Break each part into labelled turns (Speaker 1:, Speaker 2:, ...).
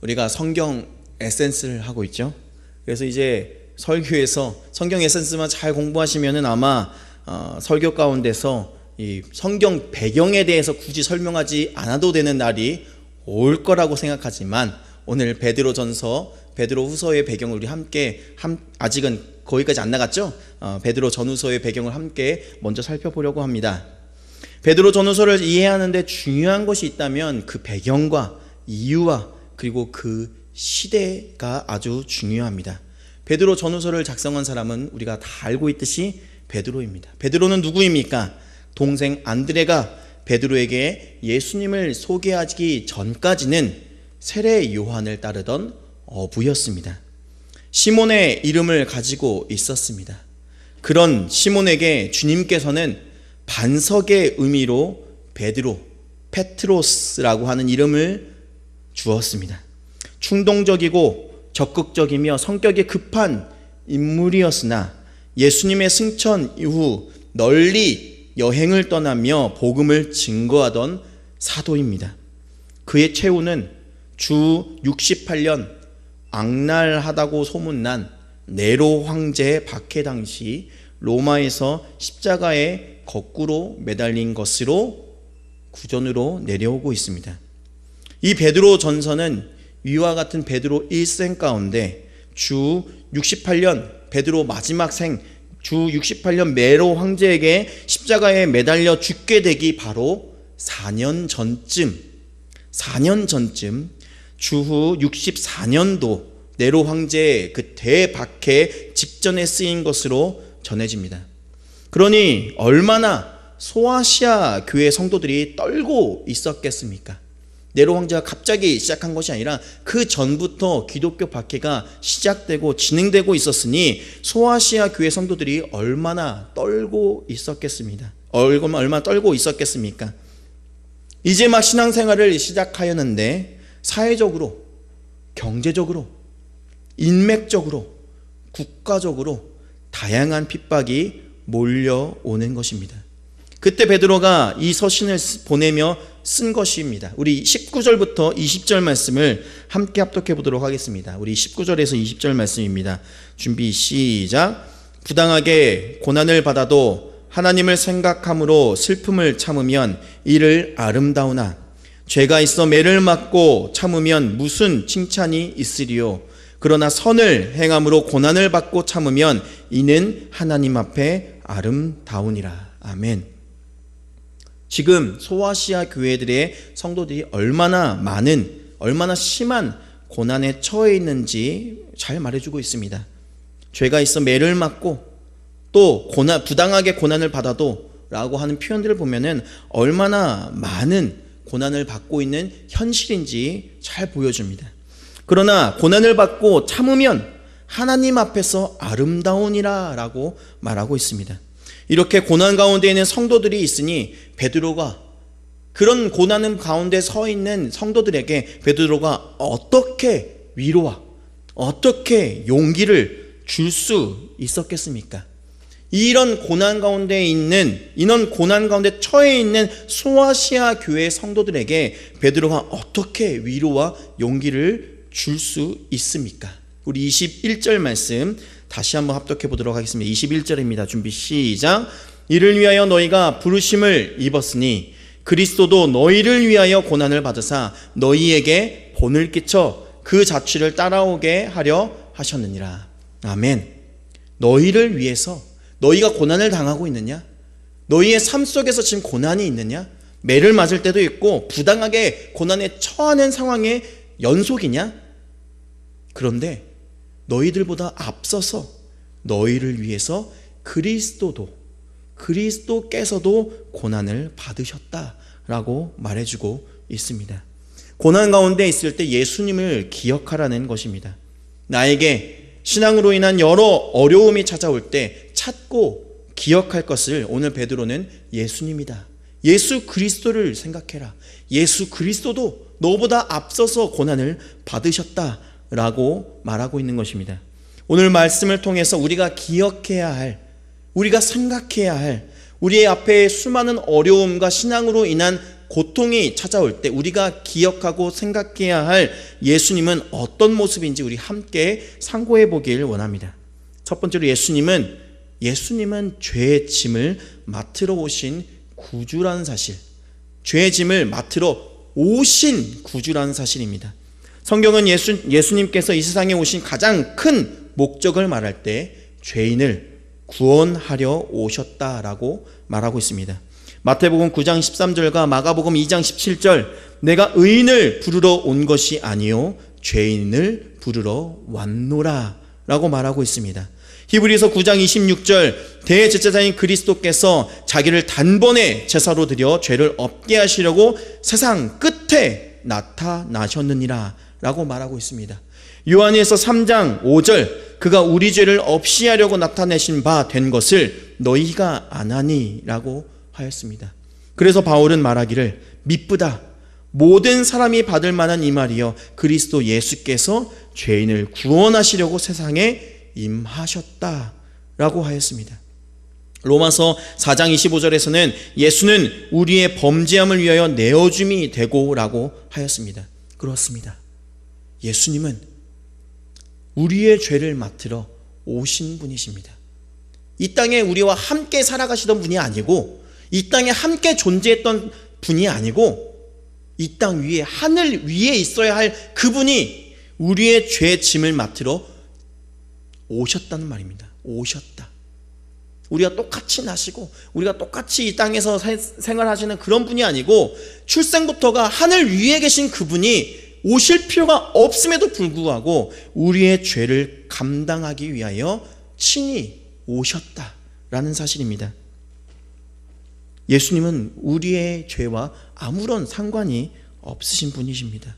Speaker 1: 우리가 성경 에센스를 하고 있죠. 그래서 이제 설교에서 성경 에센스만 잘 공부하시면은 아마 설교 가운데서 이 성경 배경에 대해서 굳이 설명하지 않아도 되는 날이 올 거라고 생각하지만, 오늘 베드로전서, 베드로후서의 배경을 우리 함께 아직은 거기까지 안 나갔죠? 베드로 전후서의 배경을 함께 먼저 살펴보려고 합니다. 베드로 전후서를 이해하는데 중요한 것이 있다면 그 배경과 이유와 그리고 그 시대가 아주 중요합니다. 베드로 전후서를 작성한 사람은 우리가 다 알고 있듯이 베드로입니다. 베드로는 누구입니까? 동생 안드레가 베드로에게 예수님을 소개하기 전까지는 세례 요한을 따르던 어부였습니다. 시몬의 이름을 가지고 있었습니다. 그런 시몬에게 주님께서는 반석의 의미로 베드로, 페트로스라고 하는 이름을 주었습니다. 충동적이고 적극적이며 성격이 급한 인물이었으나 예수님의 승천 이후 널리 여행을 떠나며 복음을 증거하던 사도입니다. 그의 최후는 주 68년 악랄하다고 소문난 네로 황제의 박해 당시 로마에서 십자가에 거꾸로 매달린 것으로 구전으로 내려오고 있습니다. 이 베드로 전서는 위와 같은 베드로 일생 가운데 주 68년 베드로 마지막 생, 주 68년 네로 황제에게 십자가에 매달려 죽게 되기 바로 4년 전쯤 주후 64년도 네로 황제의 그 대박해 직전에 쓰인 것으로 전해집니다. 그러니 얼마나 소아시아 교회 성도들이 떨고 있었겠습니까? 네로 황제가 갑자기 시작한 것이 아니라 그 전부터 기독교 박해가 시작되고 진행되고 있었으니 소아시아 교회 성도들이 얼마나 떨고 있었겠습니다. 얼마나 떨고 있었겠습니까? 이제 막 신앙생활을 시작하였는데 사회적으로, 경제적으로, 인맥적으로, 국가적으로 다양한 핍박이 몰려오는 것입니다. 그때 베드로가 이 서신을 보내며 쓴 것입니다. 우리 19절부터 20절 말씀을 함께 합독해 보도록 하겠습니다. 우리 19절에서 20절 말씀입니다. 준비 시작. 부당하게 고난을 받아도 하나님을 생각함으로 슬픔을 참으면 이를 아름다우나 죄가 있어 매를 맞고 참으면 무슨 칭찬이 있으리요. 그러나 선을 행함으로 고난을 받고 참으면 이는 하나님 앞에 아름다우니라. 아멘. 지금 소아시아 교회들의 성도들이 얼마나 심한 고난에 처해 있는지 잘 말해주고 있습니다. 죄가 있어 매를 맞고 또 부당하게 고난을 받아도 라고 하는 표현들을 보면은 얼마나 많은 고난을 받고 있는 현실인지 잘 보여줍니다. 그러나 고난을 받고 참으면 하나님 앞에서 아름다우니라 라고 말하고 있습니다. 이렇게 고난 가운데 있는 성도들이 있으니 베드로가 그런 고난 가운데 서 있는 성도들에게 베드로가 어떻게 위로와 어떻게 용기를 줄 수 있었겠습니까? 이런 고난 가운데 처해 있는 소아시아 교회 성도들에게 베드로가 어떻게 위로와 용기를 줄 수 있습니까? 우리 21절 말씀 다시 한번 합독해 보도록 하겠습니다. 21절입니다. 준비 시작. 이를 위하여 너희가 부르심을 입었으니 그리스도도 너희를 위하여 고난을 받으사 너희에게 본을 끼쳐 그 자취를 따라오게 하려 하셨느니라. 아멘. 너희를 위해서, 너희가 고난을 당하고 있느냐? 너희의 삶 속에서 지금 고난이 있느냐? 매를 맞을 때도 있고 부당하게 고난에 처하는 상황의 연속이냐? 그런데 너희들보다 앞서서 너희를 위해서 그리스도께서도 고난을 받으셨다라고 말해주고 있습니다. 고난 가운데 있을 때 예수님을 기억하라는 것입니다. 나에게 신앙으로 인한 여러 어려움이 찾아올 때 찾고 기억할 것을 오늘 베드로는 예수님이다. 예수 그리스도를 생각해라. 예수 그리스도도 너보다 앞서서 고난을 받으셨다라고 말하고 있는 것입니다. 오늘 말씀을 통해서 우리가 기억해야 할, 우리가 생각해야 할, 우리의 앞에 수많은 어려움과 신앙으로 인한 고통이 찾아올 때 우리가 기억하고 생각해야 할 예수님은 어떤 모습인지 우리 함께 상고해 보길 원합니다. 첫 번째로 예수님은 죄의 짐을 맡으러 오신 구주라는 사실, 죄의 짐을 맡으러 오신 구주라는 사실입니다. 성경은 예수님께서 이 세상에 오신 가장 큰 목적을 말할 때 죄인을 구원하려 오셨다라고 말하고 있습니다. 마태복음 9장 13절과 마가복음 2장 17절, 내가 의인을 부르러 온 것이 아니요 죄인을 부르러 왔노라 라고 말하고 있습니다. 히브리서 9장 26절, 대제사장인 그리스도께서 자기를 단번에 제사로 드려 죄를 없게 하시려고 세상 끝에 나타나셨느니라 라고 말하고 있습니다. 요한일서 3장 5절, 그가 우리 죄를 없이 하려고 나타내신 바 된 것을 너희가 아나니 라고 하였습니다. 그래서 바울은 말하기를, 미쁘다, 모든 사람이 받을 만한 이 말이여 그리스도 예수께서 죄인을 구원하시려고 세상에 임하셨다라고 하였습니다. 로마서 4장 25절에서는 예수는 우리의 범죄함을 위하여 내어줌이 되고라고 하였습니다. 그렇습니다. 예수님은 우리의 죄를 맡으러 오신 분이십니다. 이 땅에 우리와 함께 살아가시던 분이 아니고, 이 땅에 함께 존재했던 분이 아니고, 이 땅 위에, 하늘 위에 있어야 할 그분이 우리의 죄의 짐을 맡으러 오셨다는 말입니다. 오셨다. 우리가 똑같이 나시고 우리가 똑같이 이 땅에서 생활하시는 그런 분이 아니고, 출생부터가 하늘 위에 계신 그분이 오실 필요가 없음에도 불구하고 우리의 죄를 감당하기 위하여 친히 오셨다라는 사실입니다. 예수님은 우리의 죄와 아무런 상관이 없으신 분이십니다.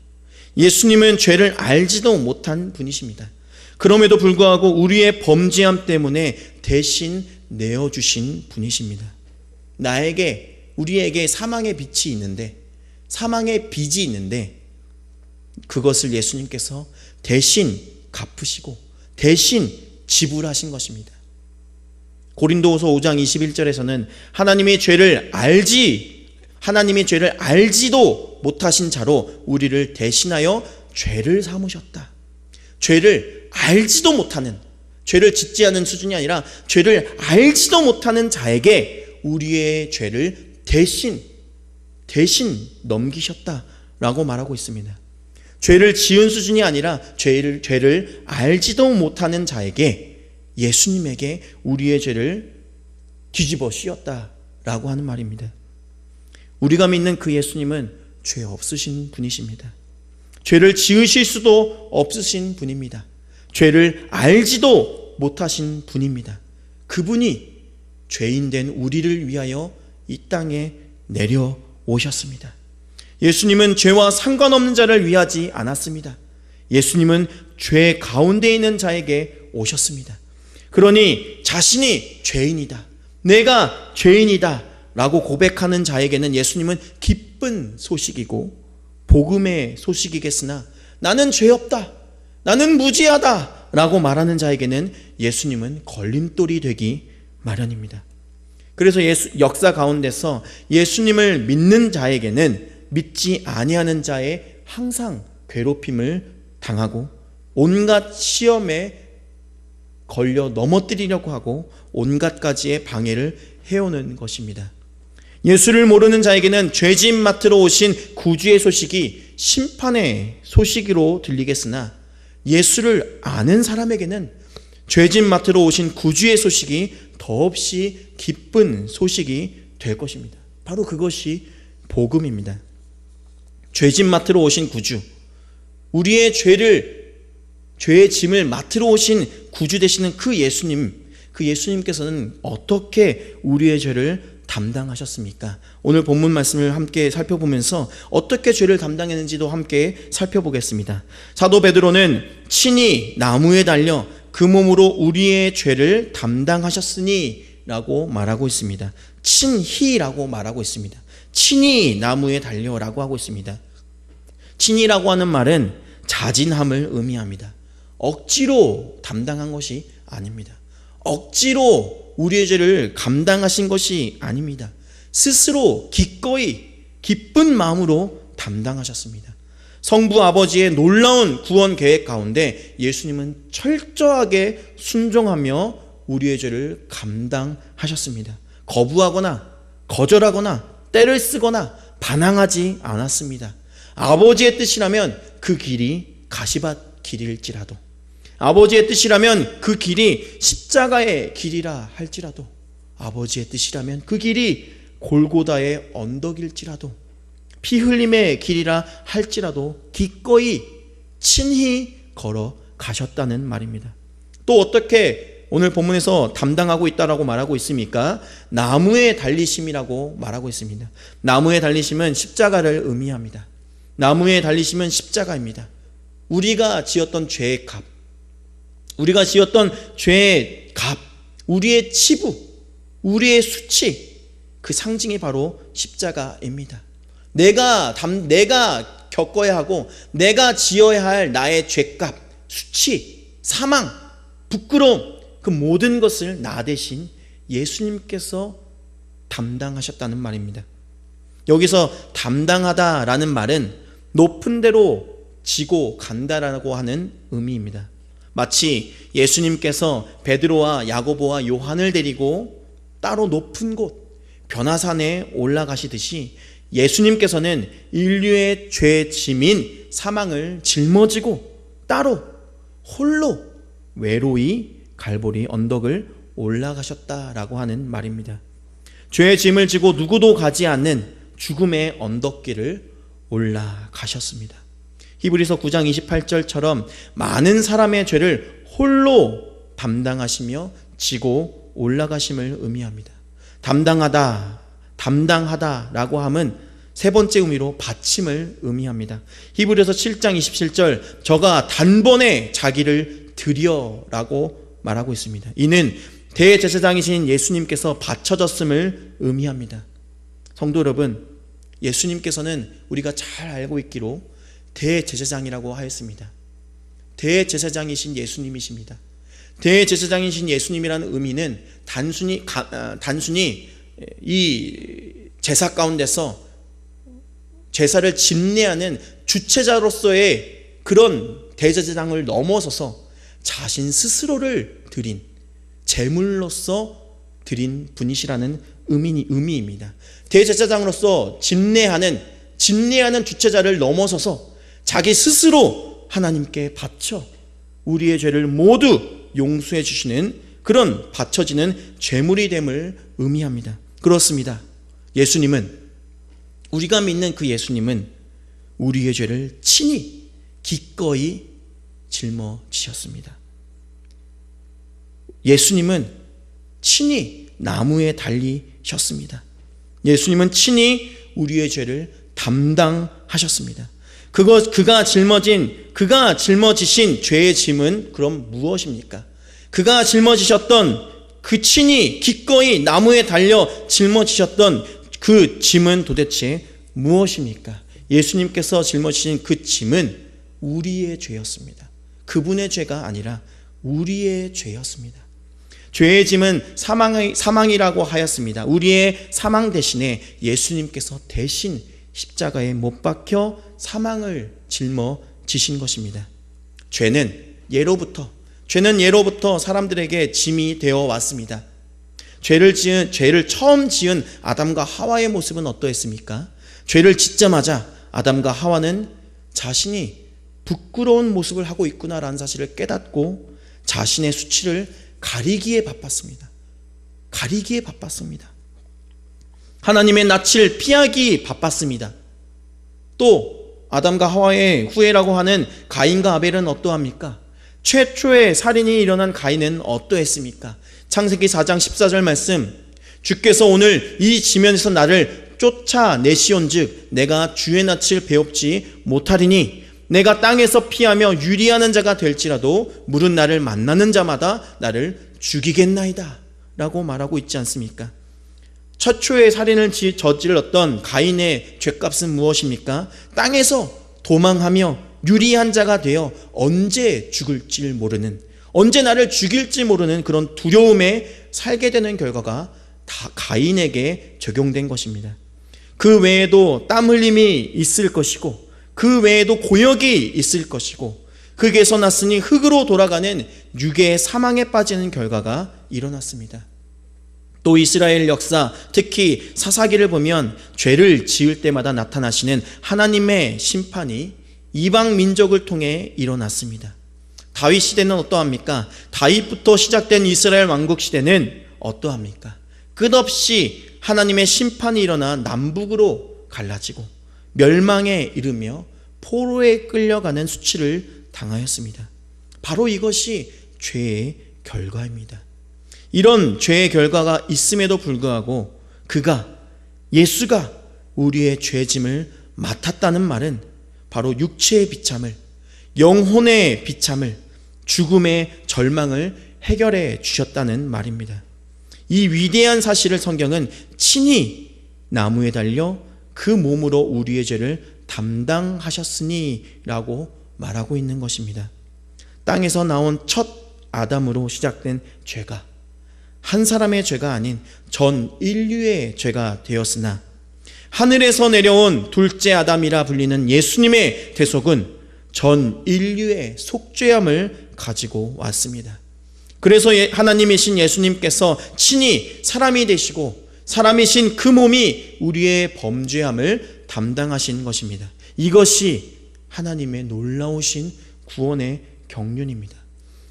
Speaker 1: 예수님은 죄를 알지도 못한 분이십니다. 그럼에도 불구하고 우리의 범죄함 때문에 대신 내어주신 분이십니다. 우리에게 사망의 빛이 있는데, 사망의 빚이 있는데, 그것을 예수님께서 대신 갚으시고 대신 지불하신 것입니다. 고린도후서 5장 21절에서는 하나님의 죄를 알지도 못하신 자로 우리를 대신하여 죄를 삼으셨다. 죄를 알지도 못하는, 죄를 짓지 않은 수준이 아니라 죄를 알지도 못하는 자에게 우리의 죄를 대신 넘기셨다라고 말하고 있습니다. 죄를 지은 수준이 아니라 죄를 알지도 못하는 자에게, 예수님에게 우리의 죄를 뒤집어 씌웠다라고 하는 말입니다. 우리가 믿는 그 예수님은 죄 없으신 분이십니다. 죄를 지으실 수도 없으신 분입니다. 죄를 알지도 못하신 분입니다. 그분이 죄인된 우리를 위하여 이 땅에 내려오셨습니다. 예수님은 죄와 상관없는 자를 위하지 않았습니다. 예수님은 죄 가운데 있는 자에게 오셨습니다. 그러니 자신이 죄인이다, 내가 죄인이다 라고 고백하는 자에게는 예수님은 기쁜 소식이고 복음의 소식이겠으나, 나는 죄 없다, 나는 무죄하다 라고 말하는 자에게는 예수님은 걸림돌이 되기 마련입니다. 그래서 역사 가운데서 예수님을 믿는 자에게는 믿지 아니하는 자의 항상 괴롭힘을 당하고 온갖 시험에 걸려 넘어뜨리려고 하고 온갖 가지의 방해를 해오는 것입니다. 예수를 모르는 자에게는 죄짐 맡으러 오신 구주의 소식이 심판의 소식으로 들리겠으나, 예수를 아는 사람에게는 죄짐 맡으러 오신 구주의 소식이 더없이 기쁜 소식이 될 것입니다. 바로 그것이 복음입니다. 죄짐 맡으러 오신 구주, 우리의 죄의 짐을 맡으러 오신 구주 되시는 그 예수님께서는 어떻게 우리의 죄를 담당하셨습니까? 오늘 본문 말씀을 함께 살펴보면서 어떻게 죄를 담당했는지도 함께 살펴보겠습니다. 사도 베드로는 친히 나무에 달려 그 몸으로 우리의 죄를 담당하셨으니 라고 말하고 있습니다. 친히라고 말하고 있습니다. 친히 나무에 달려라고 하고 있습니다. 친히라고 하는 말은 자진함을 의미합니다. 억지로 담당한 것이 아닙니다. 억지로 우리의 죄를 감당하신 것이 아닙니다. 스스로 기꺼이 기쁜 마음으로 담당하셨습니다. 성부 아버지의 놀라운 구원 계획 가운데 예수님은 철저하게 순종하며 우리의 죄를 감당하셨습니다. 거부하거나 거절하거나 때를 쓰거나 반항하지 않았습니다. 아버지의 뜻이라면 그 길이 가시밭 길일지라도, 아버지의 뜻이라면 그 길이 십자가의 길이라 할지라도, 아버지의 뜻이라면 그 길이 골고다의 언덕일지라도, 피 흘림의 길이라 할지라도 기꺼이 친히 걸어 가셨다는 말입니다. 또 어떻게 오늘 본문에서 담당하고 있다라고 말하고 있습니까? 나무에 달리심이라고 말하고 있습니다. 나무에 달리심은 십자가를 의미합니다. 나무에 달리심은 십자가입니다. 우리가 지었던 죄의 값, 우리가 지었던 죄의 값, 우리의 치부, 우리의 수치, 그 상징이 바로 십자가입니다. 내가 겪어야 하고 내가 지어야 할 나의 죄값, 수치, 사망, 부끄러움, 그 모든 것을 나 대신 예수님께서 담당하셨다는 말입니다. 여기서 담당하다라는 말은 높은 데로 지고 간다라고 하는 의미입니다. 마치 예수님께서 베드로와 야고보와 요한을 데리고 따로 높은 곳 변화산에 올라가시듯이 예수님께서는 인류의 죄 짐인 사망을 짊어지고 따로 홀로 외로이 갈보리 언덕을 올라가셨다라고 하는 말입니다. 죄의 짐을 지고 누구도 가지 않는 죽음의 언덕길을 올라가셨습니다. 히브리서 9장 28절처럼 많은 사람의 죄를 홀로 담당하시며 지고 올라가심을 의미합니다. 담당하다라고 함은 세 번째 의미로 받침을 의미합니다. 히브리서 7장 27절 저가 단번에 자기를 드려라고 말하고 있습니다. 이는 대제사장이신 예수님께서 바쳐졌음을 의미합니다. 성도 여러분, 예수님께서는 우리가 잘 알고 있기로 대제사장이라고 하였습니다. 대제사장이신 예수님이십니다. 대제사장이신 예수님이라는 의미는 단순히 이 제사 가운데서 제사를 집례하는 주체자로서의 그런 대제사장을 넘어서서 자신 스스로를 드린, 제물로서 드린 분이시라는 의미입니다. 대제사장으로서 집례하는 주체자를 넘어서서 자기 스스로 하나님께 바쳐 우리의 죄를 모두 용서해 주시는 그런 바쳐지는 제물이 됨을 의미합니다. 그렇습니다. 예수님은, 우리가 믿는 그 예수님은 우리의 죄를 친히 기꺼이 짊어지셨습니다. 예수님은 친히 나무에 달리셨습니다. 예수님은 친히 우리의 죄를 담당하셨습니다. 그가 짊어지신 죄의 짐은 그럼 무엇입니까? 그가 짊어지셨던 그 친히 기꺼이 나무에 달려 짊어지셨던 그 짐은 도대체 무엇입니까? 예수님께서 짊어지신 그 짐은 우리의 죄였습니다. 그분의 죄가 아니라 우리의 죄였습니다. 죄의 짐은 사망이라고 하였습니다. 우리의 사망 대신에 예수님께서 대신 십자가에 못 박혀 사망을 짊어지신 것입니다. 죄는 예로부터 사람들에게 짐이 되어 왔습니다. 죄를 처음 지은 아담과 하와의 모습은 어떠했습니까? 죄를 짓자마자 아담과 하와는 자신이 부끄러운 모습을 하고 있구나라는 사실을 깨닫고 자신의 수치를 가리기에 바빴습니다. 하나님의 낯을 피하기 바빴습니다. 또 아담과 하와의 후예라고 하는 가인과 아벨은 어떠합니까? 최초의 살인이 일어난 가인은 어떠했습니까? 창세기 4장 14절 말씀, 주께서 오늘 이 지면에서 나를 쫓아내시온즉 내가 주의 낯을 배웁지 못하리니 내가 땅에서 피하며 유리하는 자가 될지라도 물은 나를 만나는 자마다 나를 죽이겠나이다 라고 말하고 있지 않습니까? 최초의 살인을 저질렀던 가인의 죄값은 무엇입니까? 땅에서 도망하며 유리한 자가 되어 언제 죽을지 모르는, 언제 나를 죽일지 모르는 그런 두려움에 살게 되는 결과가 다 가인에게 적용된 것입니다. 그 외에도 땀 흘림이 있을 것이고 그 외에도 고역이 있을 것이고 흙에서 났으니 흙으로 돌아가는 육의 사망에 빠지는 결과가 일어났습니다. 또 이스라엘 역사, 특히 사사기를 보면 죄를 지을 때마다 나타나시는 하나님의 심판이 이방 민족을 통해 일어났습니다. 다윗 시대는 어떠합니까? 다윗부터 시작된 이스라엘 왕국 시대는 어떠합니까? 끝없이 하나님의 심판이 일어나 남북으로 갈라지고 멸망에 이르며 포로에 끌려가는 수치를 당하였습니다. 바로 이것이 죄의 결과입니다. 이런 죄의 결과가 있음에도 불구하고 예수가 우리의 죄짐을 맡았다는 말은 바로 육체의 비참을, 영혼의 비참을, 죽음의 절망을 해결해 주셨다는 말입니다. 이 위대한 사실을 성경은 친히 나무에 달려 그 몸으로 우리의 죄를 담당하셨으니 라고 말하고 있는 것입니다. 땅에서 나온 첫 아담으로 시작된 죄가 한 사람의 죄가 아닌 전 인류의 죄가 되었으나 하늘에서 내려온 둘째 아담이라 불리는 예수님의 대속은 전 인류의 속죄함을 가지고 왔습니다. 그래서 하나님이신 예수님께서 친히 사람이 되시고 사람이신 그 몸이 우리의 범죄함을 담당하신 것입니다. 이것이 하나님의 놀라우신 구원의 경륜입니다.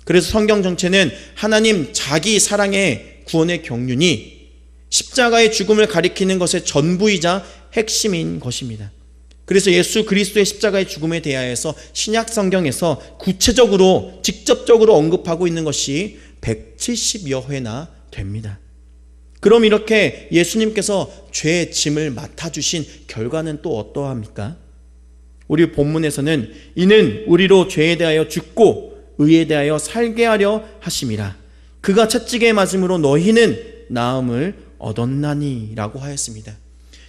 Speaker 1: 그래서 성경 전체는 하나님 자기 사랑의 구원의 경륜이 십자가의 죽음을 가리키는 것의 전부이자 핵심인 것입니다. 그래서 예수 그리스도의 십자가의 죽음에 대하여서 신약 성경에서 구체적으로 직접적으로 언급하고 있는 것이 170여 회나 됩니다. 그럼 이렇게 예수님께서 죄의 짐을 맡아주신 결과는 또 어떠합니까? 우리 본문에서는 이는 우리로 죄에 대하여 죽고 의에 대하여 살게 하려 하심이라. 그가 채찍에 맞음으로 너희는 나음을 얻었나니 라고 하였습니다.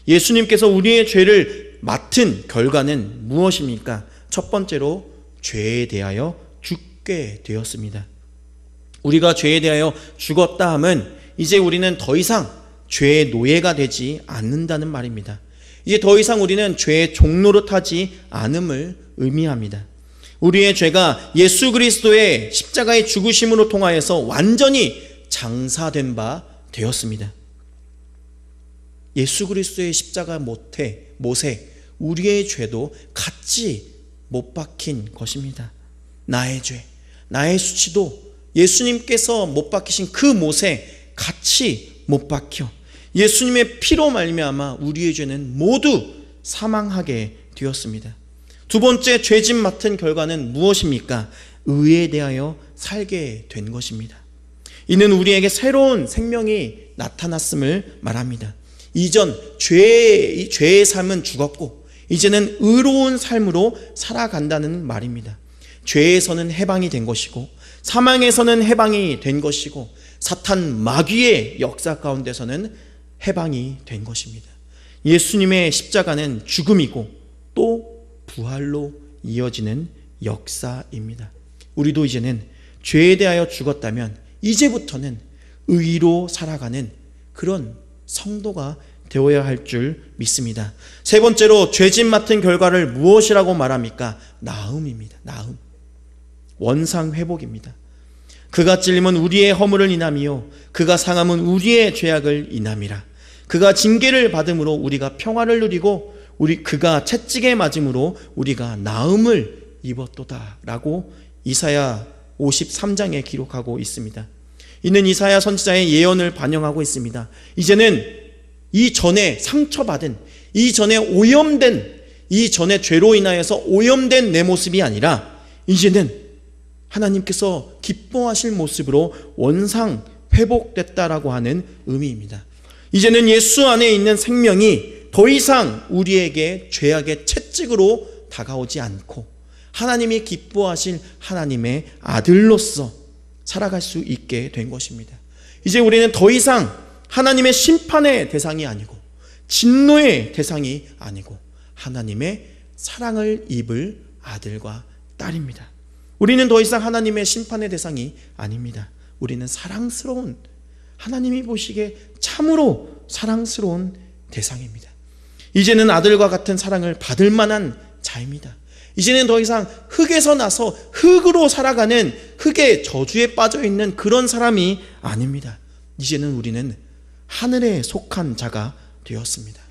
Speaker 1: 예수님께서 우리의 죄를 맡은 결과는 무엇입니까? 첫 번째로 죄에 대하여 죽게 되었습니다. 우리가 죄에 대하여 죽었다 함은 이제 우리는 더 이상 죄의 노예가 되지 않는다는 말입니다. 이제 더 이상 우리는 죄의 종노릇하지 않음을 의미합니다. 우리의 죄가 예수 그리스도의 십자가의 죽으심으로 통하여서 완전히 장사된 바 되었습니다. 예수 그리스도의 십자가 못에 우리의 죄도 같이 못 박힌 것입니다. 나의 죄, 나의 수치도 예수님께서 못 박히신 그 못에 같이 못 박혀 예수님의 피로 말미암아 우리의 죄는 모두 사망하게 되었습니다. 두 번째 죄짐 맡은 결과는 무엇입니까? 의에 대하여 살게 된 것입니다. 이는 우리에게 새로운 생명이 나타났음을 말합니다. 이전 죄의 삶은 죽었고 이제는 의로운 삶으로 살아간다는 말입니다. 죄에서는 해방이 된 것이고 사망에서는 해방이 된 것이고 사탄 마귀의 역사 가운데서는 해방이 된 것입니다. 예수님의 십자가는 죽음이고 또 부활로 이어지는 역사입니다. 우리도 이제는 죄에 대하여 죽었다면 이제부터는 의로 살아가는 그런 성도가 되어야 할 줄 믿습니다. 세 번째로 죄짐 맡은 결과를 무엇이라고 말합니까? 나음입니다. 나음. 원상 회복입니다. 그가 찔림은 우리의 허물을 인함이요 그가 상함은 우리의 죄악을 인함이라. 그가 징계를 받음으로 우리가 평화를 누리고 그가 채찍에 맞음으로 우리가 나음을 입었도다 라고 이사야 53장에 기록하고 있습니다. 이는 이사야 선지자의 예언을 반영하고 있습니다. 이제는 이전에 상처받은, 이전에 오염된, 이전에 죄로 인하여서 오염된 내 모습이 아니라 이제는 하나님께서 기뻐하실 모습으로 원상 회복됐다라고 하는 의미입니다. 이제는 예수 안에 있는 생명이 더 이상 우리에게 죄악의 채찍으로 다가오지 않고 하나님이 기뻐하실 하나님의 아들로서 살아갈 수 있게 된 것입니다. 이제 우리는 더 이상 하나님의 심판의 대상이 아니고 진노의 대상이 아니고 하나님의 사랑을 입을 아들과 딸입니다. 우리는 더 이상 하나님의 심판의 대상이 아닙니다. 우리는 사랑스러운, 하나님이 보시기에 참으로 사랑스러운 대상입니다. 이제는 아들과 같은 사랑을 받을 만한 자입니다. 이제는 더 이상 흙에서 나서 흙으로 살아가는 흙의 저주에 빠져있는 그런 사람이 아닙니다. 이제는 우리는 하늘에 속한 자가 되었습니다.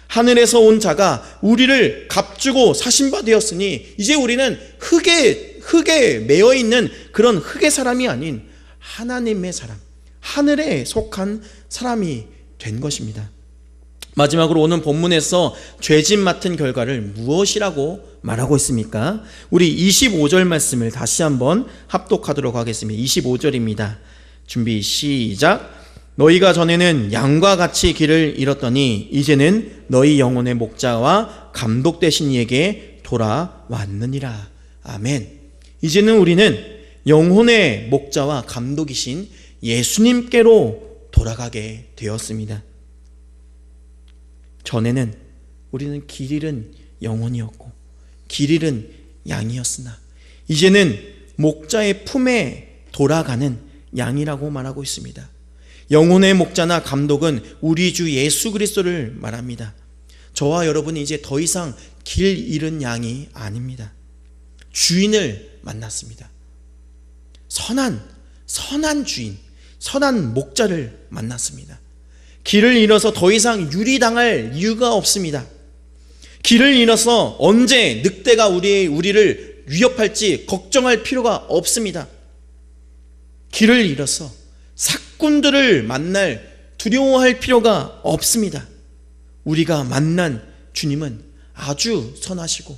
Speaker 1: 하늘에서 온 자가 우리를 값주고 사신바 되었으니 이제 우리는 흙에 매여있는 그런 흙의 사람이 아닌 하나님의 사람, 하늘에 속한 사람이 된 것입니다. 마지막으로 오늘 본문에서 죄짐 맡은 결과를 무엇이라고 말하고 있습니까? 우리 25절 말씀을 다시 한번 합독하도록 하겠습니다. 25절입니다. 준비 시작. 너희가 전에는 양과 같이 길을 잃었더니 이제는 너희 영혼의 목자와 감독 되신 이에게 돌아왔느니라. 아멘. 이제는 우리는 영혼의 목자와 감독이신 예수님께로 돌아가게 되었습니다. 전에는 우리는 길 잃은 영혼이었고 길 잃은 양이었으나 이제는 목자의 품에 돌아가는 양이라고 말하고 있습니다. 영혼의 목자나 감독은 우리 주 예수 그리스도를 말합니다. 저와 여러분이 이제 더 이상 길 잃은 양이 아닙니다. 주인을 만났습니다. 선한 주인, 선한 목자를 만났습니다. 길을 잃어서 더 이상 유리당할 이유가 없습니다. 길을 잃어서 언제 늑대가 우리를 위협할지 걱정할 필요가 없습니다. 길을 잃어서 사꾼들을 만날 두려워할 필요가 없습니다. 우리가 만난 주님은 아주 선하시고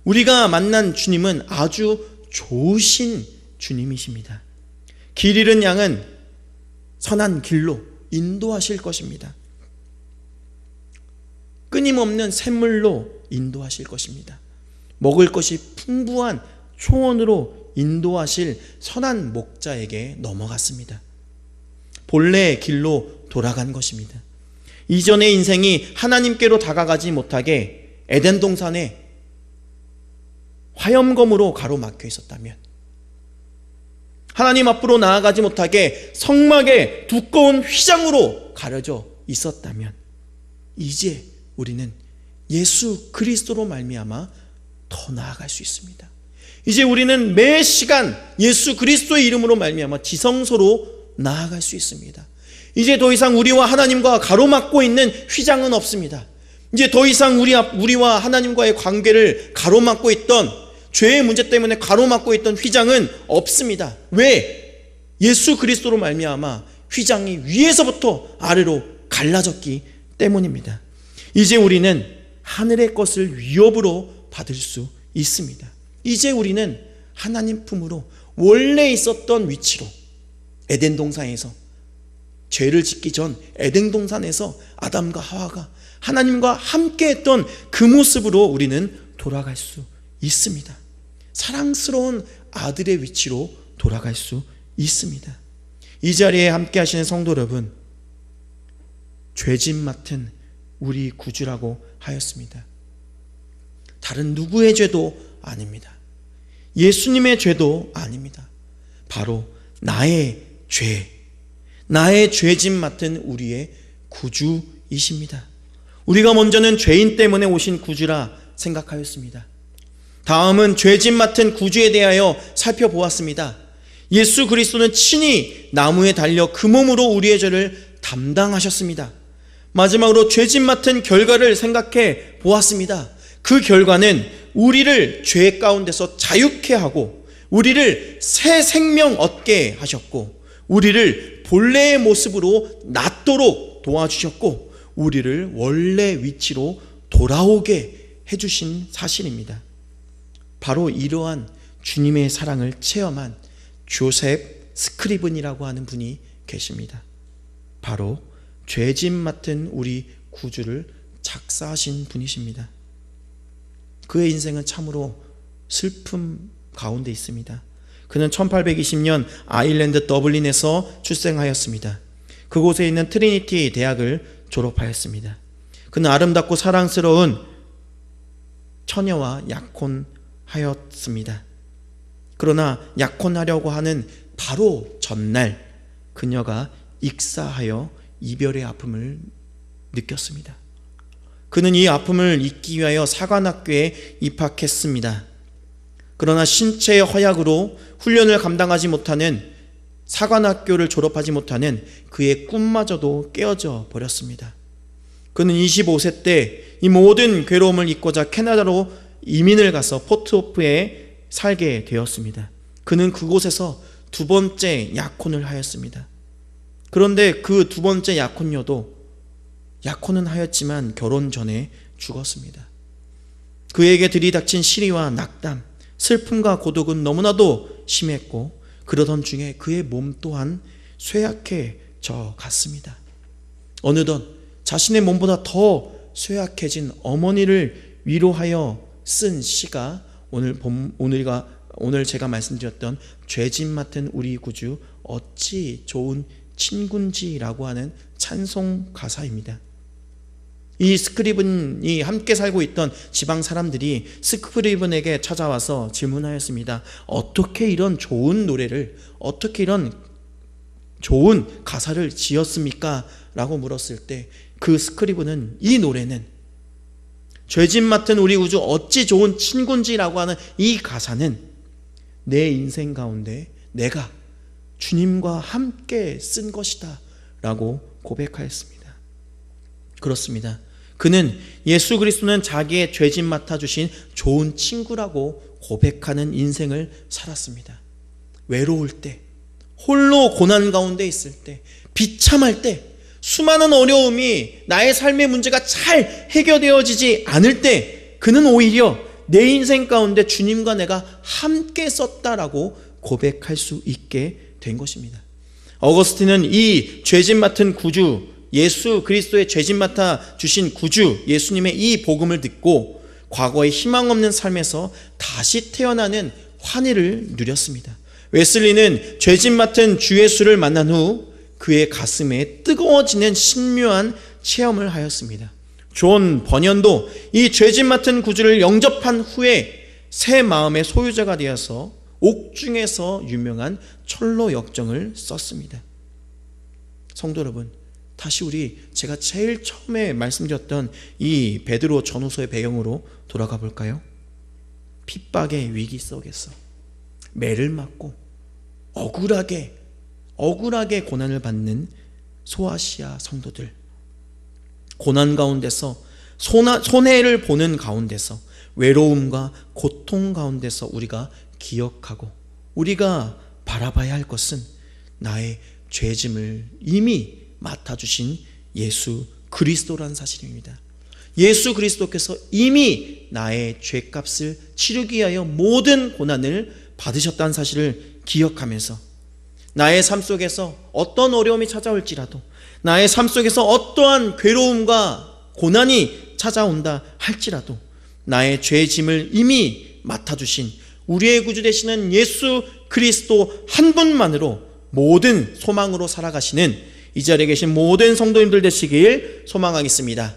Speaker 1: 우리가 만난 주님은 아주 좋으신 주님이십니다. 길 잃은 양은 선한 길로 인도하실 것입니다. 끊임없는 샘물로 인도하실 것입니다. 먹을 것이 풍부한 초원으로 인도하실 선한 목자에게 넘어갔습니다. 본래의 길로 돌아간 것입니다. 이전의 인생이 하나님께로 다가가지 못하게 에덴 동산에 화염검으로 가로막혀 있었다면, 하나님 앞으로 나아가지 못하게 성막에 두꺼운 휘장으로 가려져 있었다면, 이제 우리는 예수 그리스도로 말미암아 더 나아갈 수 있습니다. 이제 우리는 매 시간 예수 그리스도의 이름으로 말미암아 지성소로 나아갈 수 있습니다. 이제 더 이상 우리와 하나님과 가로막고 있는 휘장은 없습니다. 이제 더 이상 우리와 하나님과의 관계를 가로막고 있던, 죄의 문제 때문에 가로막고 있던 휘장은 없습니다. 왜? 예수 그리스도로 말미암아 휘장이 위에서부터 아래로 갈라졌기 때문입니다. 이제 우리는 하늘의 것을 위협으로 받을 수 있습니다. 이제 우리는 하나님 품으로 원래 있었던 위치로, 에덴 동산에서, 죄를 짓기 전 에덴 동산에서 아담과 하와가 하나님과 함께 했던 그 모습으로 우리는 돌아갈 수 있습니다. 사랑스러운 아들의 위치로 돌아갈 수 있습니다. 이 자리에 함께 하시는 성도 여러분, 죄짐 맡은 우리 구주라고 하였습니다. 다른 누구의 죄도 아닙니다. 예수님의 죄도 아닙니다. 바로 나의 죄짐 맡은 우리의 구주이십니다. 우리가 먼저는 죄인 때문에 오신 구주라 생각하였습니다. 다음은 죄짐 맡은 구주에 대하여 살펴보았습니다. 예수 그리스도는 친히 나무에 달려 그 몸으로 우리의 죄를 담당하셨습니다. 마지막으로 죄짐 맡은 결과를 생각해 보았습니다. 그 결과는 우리를 죄 가운데서 자유케 하고 우리를 새 생명 얻게 하셨고 우리를 본래의 모습으로 낫도록 도와주셨고 우리를 원래 위치로 돌아오게 해주신 사실입니다. 바로 이러한 주님의 사랑을 체험한 조셉 스크리븐이라고 하는 분이 계십니다. 바로 죄짐 맡은 우리 구주를 작사하신 분이십니다. 그의 인생은 참으로 슬픔 가운데 있습니다. 그는 1820년 아일랜드 더블린에서 출생하였습니다. 그곳에 있는 트리니티 대학을 졸업하였습니다. 그는 아름답고 사랑스러운 처녀와 약혼하였습니다. 그러나 약혼하려고 하는 바로 전날 그녀가 익사하여 이별의 아픔을 느꼈습니다. 그는 이 아픔을 잊기 위하여 사관학교에 입학했습니다. 그러나 신체의 허약으로 훈련을 감당하지 못하는 사관학교를 졸업하지 못하는 그의 꿈마저도 깨어져 버렸습니다. 그는 25세 때 이 모든 괴로움을 잊고자 캐나다로 이민을 가서 포트호프에 살게 되었습니다. 그는 그곳에서 두 번째 약혼을 하였습니다. 그런데 그 두 번째 약혼녀도 약혼은 하였지만 결혼 전에 죽었습니다. 그에게 들이닥친 시리와 낙담, 슬픔과 고독은 너무나도 심했고 그러던 중에 그의 몸 또한 쇠약해져 갔습니다. 어느덧 자신의 몸보다 더 쇠약해진 어머니를 위로하여 쓴 시가 오늘 제가 말씀드렸던 죄짐 맡은 우리 구주 어찌 좋은 친군지라고 하는 찬송 가사입니다. 이 스크리븐이 함께 살고 있던 지방 사람들이 스크리븐에게 찾아와서 질문하였습니다. 어떻게 이런 좋은 노래를, 어떻게 이런 좋은 가사를 지었습니까? 라고 물었을 때 그 스크리븐은 이 노래는 죄짐 맡은 우리 구주 어찌 좋은 친군지라고 하는 이 가사는 내 인생 가운데 내가 주님과 함께 쓴 것이다 라고 고백하였습니다. 그렇습니다. 그는 예수 그리스도는 자기의 죄짐 맡아주신 좋은 친구라고 고백하는 인생을 살았습니다. 외로울 때, 홀로 고난 가운데 있을 때, 비참할 때, 수많은 어려움이 나의 삶의 문제가 잘 해결되어지지 않을 때 그는 오히려 내 인생 가운데 주님과 내가 함께 썼다라고 고백할 수 있게 된 것입니다. 어거스틴은 이 죄짐 맡은 구주, 예수 그리스도의 죄짐 맡아 주신 구주 예수님의 이 복음을 듣고 과거의 희망 없는 삶에서 다시 태어나는 환희를 누렸습니다. 웨슬리는 죄짐 맡은 주 예수를 만난 후 그의 가슴에 뜨거워지는 신묘한 체험을 하였습니다. 존 버년도 이 죄짐 맡은 구주를 영접한 후에 새 마음의 소유자가 되어서 옥중에서 유명한 철로 역정을 썼습니다. 성도 여러분, 다시 제가 제일 처음에 말씀드렸던 이 베드로 전후서의 배경으로 돌아가 볼까요? 핍박의 위기 속에서 매를 맞고 억울하게 고난을 받는 소아시아 성도들, 고난 가운데서 손해를 보는 가운데서 외로움과 고통 가운데서 우리가 기억하고 우리가 바라봐야 할 것은 나의 죄짐을 이미 맡아주신 예수 그리스도라는 사실입니다. 예수 그리스도께서 이미 나의 죄값을 치르기 위하여 모든 고난을 받으셨다는 사실을 기억하면서 나의 삶 속에서 어떤 어려움이 찾아올지라도, 나의 삶 속에서 어떠한 괴로움과 고난이 찾아온다 할지라도 나의 죄짐을 이미 맡아주신 우리의 구주 되시는 예수 그리스도 한 분만으로 모든 소망으로 살아가시는 이 자리에 계신 모든 성도님들 되시길 소망하겠습니다.